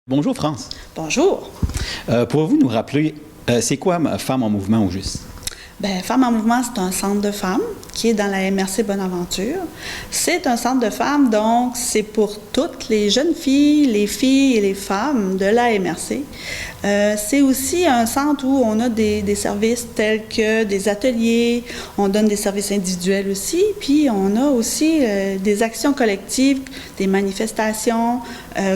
Bonjour France. Bonjour. Pouvez-vous nous rappeler, c'est quoi Femmes en mouvement au juste? Bien, Femmes en mouvement, c'est un centre de femmes qui est dans la MRC Bonaventure. C'est un centre de femmes, donc c'est pour toutes les jeunes filles et les femmes de la MRC. C'est aussi un centre où on a des services tels que des ateliers, on donne des services individuels aussi, puis on a aussi des actions collectives, des manifestations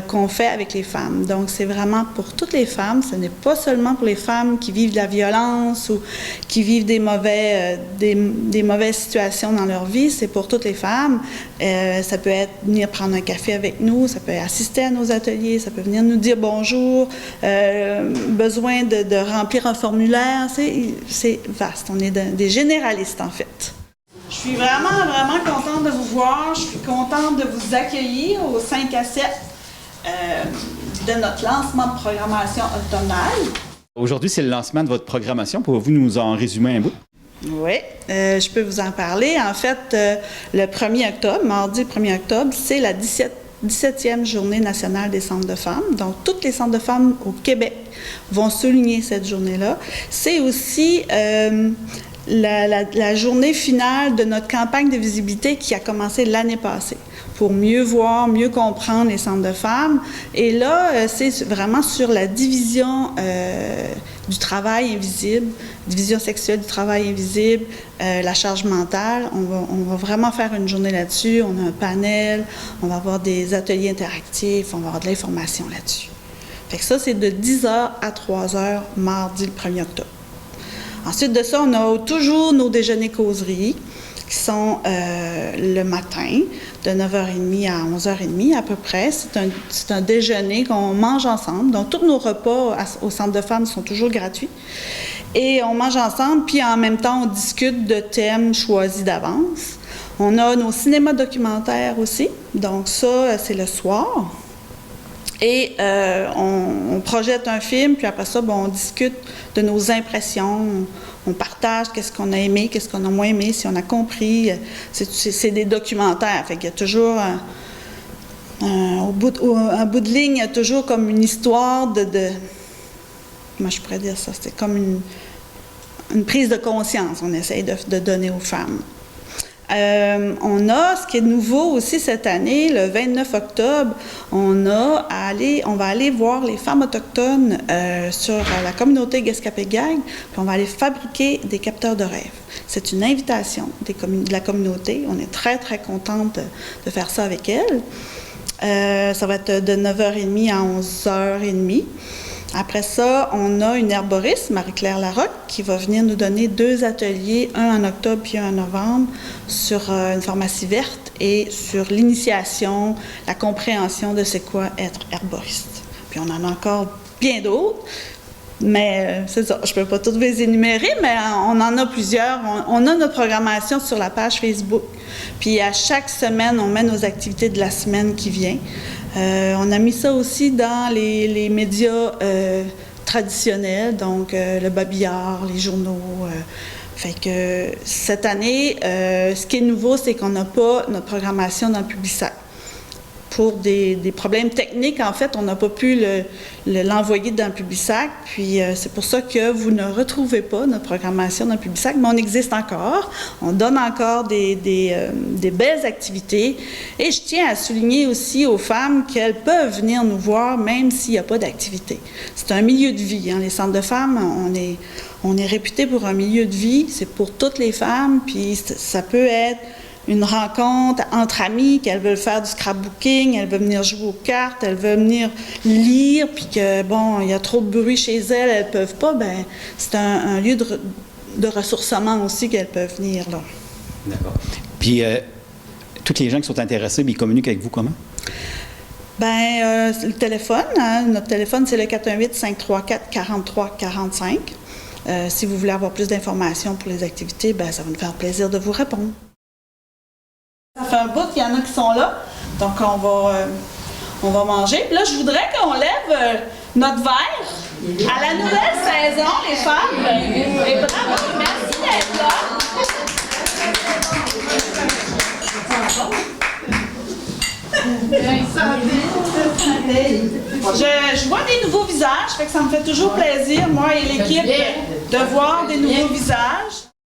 qu'on fait avec les femmes. Donc, c'est vraiment pour toutes les femmes, ce n'est pas seulement pour les femmes qui vivent de la violence ou qui vivent des mauvaises situations dans leur vie, c'est pour toutes les femmes. Ça peut être venir prendre un café avec nous, ça peut être assister à nos ateliers, ça peut venir nous dire bonjour, besoin de remplir un formulaire, c'est vaste. On est des généralistes, en fait. Je suis vraiment contente de vous voir. Je suis contente de vous accueillir au 5 à 7 de notre lancement de programmation automnale. Aujourd'hui, c'est le lancement de votre programmation. Pouvez-vous nous en résumer un bout? Oui, je peux vous en parler. En fait, le 1er octobre, mardi 1er octobre, c'est la 17e journée nationale des centres de femmes. Donc, toutes les centres de femmes au Québec vont souligner cette journée-là. C'est aussi la journée finale de notre campagne de visibilité qui a commencé l'année passée pour mieux voir, mieux comprendre les centres de femmes. Et là, c'est vraiment sur la division du travail invisible, division sexuelle du travail invisible, la charge mentale. On va vraiment faire une journée là-dessus. On a un panel, on va avoir des ateliers interactifs, on va avoir de l'information là-dessus. Fait que ça, c'est de 10h à 3h, mardi le 1er octobre. Ensuite de ça, on a toujours nos déjeuners causeries qui sont le matin, de 9h30 à 11h30 à peu près. C'est un déjeuner qu'on mange ensemble. Donc, tous nos repas au Centre de femmes sont toujours gratuits. Et on mange ensemble, puis en même temps, on discute de thèmes choisis d'avance. On a nos cinémas documentaires aussi. Donc, ça, c'est le soir. Et on projette un film, puis après ça, on discute de nos impressions, on partage qu'est-ce qu'on a aimé, qu'est-ce qu'on a moins aimé, si on a compris. C'est des documentaires, fait qu'il y a toujours, un bout de ligne, il y a toujours comme une histoire comment je pourrais dire ça, c'est comme une prise de conscience, on essaye de donner aux femmes. On a, ce qui est nouveau aussi cette année, le 29 octobre, on va aller voir les femmes autochtones sur la communauté Guescapéguagh, puis on va aller fabriquer des capteurs de rêve. C'est une invitation de la communauté. On est très, très contente de faire ça avec elles. Ça va être de 9h30 à 11h30. Après ça, on a une herboriste, Marie-Claire Larocque, qui va venir nous donner 2 ateliers, un en octobre puis un en novembre, sur une pharmacie verte et sur l'initiation, la compréhension de c'est quoi être herboriste. Puis on en a encore bien d'autres, mais c'est ça, je ne peux pas toutes les énumérer, mais on en a plusieurs. On a notre programmation sur la page Facebook. Puis à chaque semaine, on met nos activités de la semaine qui vient. On a mis ça aussi dans les médias traditionnels, donc le babillard, les journaux. Fait que cette année, ce qui est nouveau, c'est qu'on n'a pas notre programmation dans le Publisac. Pour des problèmes techniques, en fait, on n'a pas pu l'envoyer dans le Publisac. Puis c'est pour ça que vous ne retrouvez pas notre programmation dans le Publisac, mais on existe encore. On donne encore des belles activités. Et je tiens à souligner aussi aux femmes qu'elles peuvent venir nous voir même s'il n'y a pas d'activité. C'est un milieu de vie, hein. Les centres de femmes, on est réputé pour un milieu de vie. C'est pour toutes les femmes, puis ça peut être une rencontre entre amies, qu'elles veulent faire du scrapbooking, elles veulent venir jouer aux cartes, elles veulent venir lire, puis que, il y a trop de bruit chez elles ne peuvent pas, c'est un lieu de ressourcement aussi qu'elles peuvent venir, là. D'accord. Puis, toutes les gens qui sont intéressés, ils communiquent avec vous comment? Le téléphone, hein, notre téléphone, c'est le 418-534-4345. Si vous voulez avoir plus d'informations pour les activités, ça va nous faire plaisir de vous répondre. Ça fait un bout qu'il y en a qui sont là, donc on va manger. Puis là, je voudrais qu'on lève notre verre à la nouvelle saison, les femmes. Et bravo, merci d'être là. Ça va bien. Je vois des nouveaux visages, fait que ça me fait toujours plaisir, moi et l'équipe, de voir des nouveaux visages.